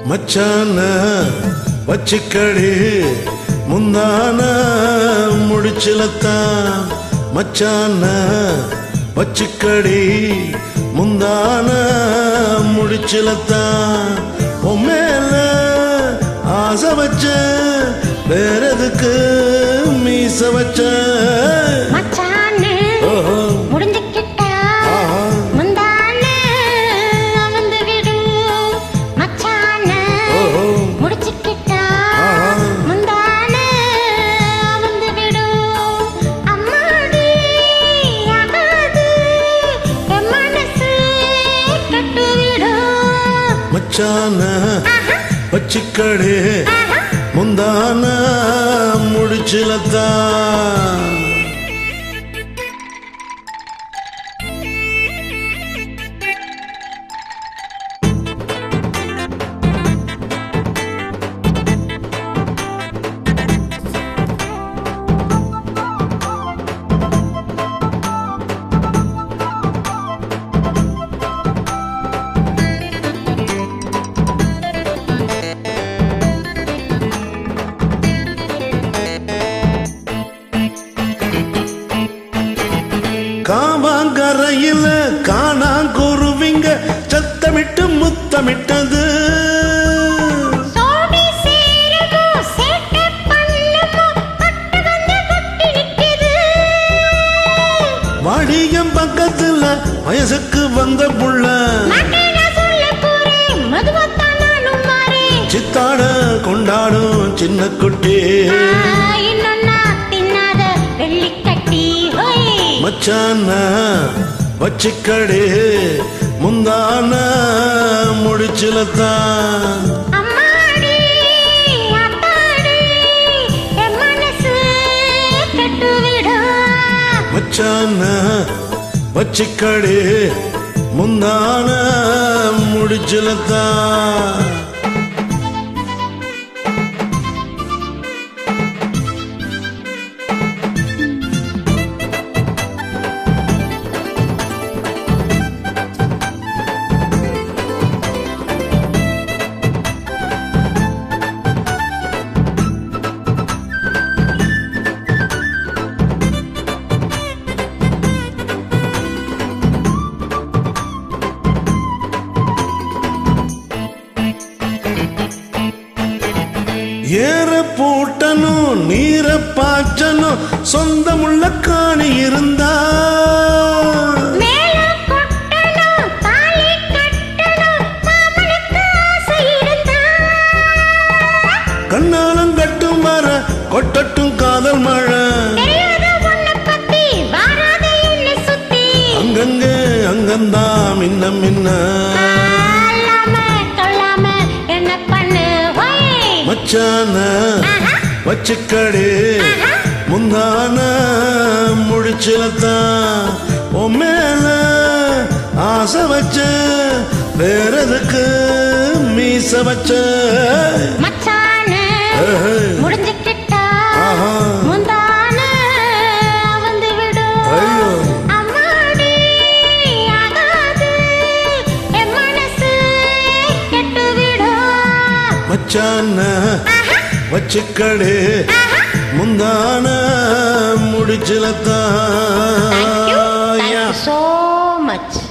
மச்சான வச்சிக்கடி முந்தான முடிச்சிலத்தான் மச்சான வச்சிக்கடி முந்தான முடிச்சிலத்தான் உம்மேல ஆசை வச்ச வேற எதுக்கு மீச வச்ச மச்சான வச்சிக்கடி முந்தான முடிச்சிலத்தான் காவாங்கரையில காணாங்குருவிங்க சத்தமிட்டு முத்தமிட்டது வாடியம் பக்கத்துல வயசுக்கு வந்த புள்ள சித்தாட கொண்டாடும் சின்ன குட்டி மச்சான வச்சிக்கடி முந்தான முடிச்சிலத்தான் மச்சான வச்சிக்கடி முந்தான முடிச்சிலத்தான் ஏற போட்டனும் நீர பாய்ச்சனும் சொந்தமுள்ள காணி இருந்தா கண்ணாலம் கட்டும் வர கொட்டட்டும் காதல் மழை அங்கங்க அங்கந்தா மின்ன மின்ன மச்சான வச்சிக்கடி முந்தான முடிச்சிலத்தான் உம்மேல ஆசை வச்ச வேற எதுக்கு மீச வச்ச மச்சான வச்சிக்கடி முந்தான முடிச்சிலத்தான் so much.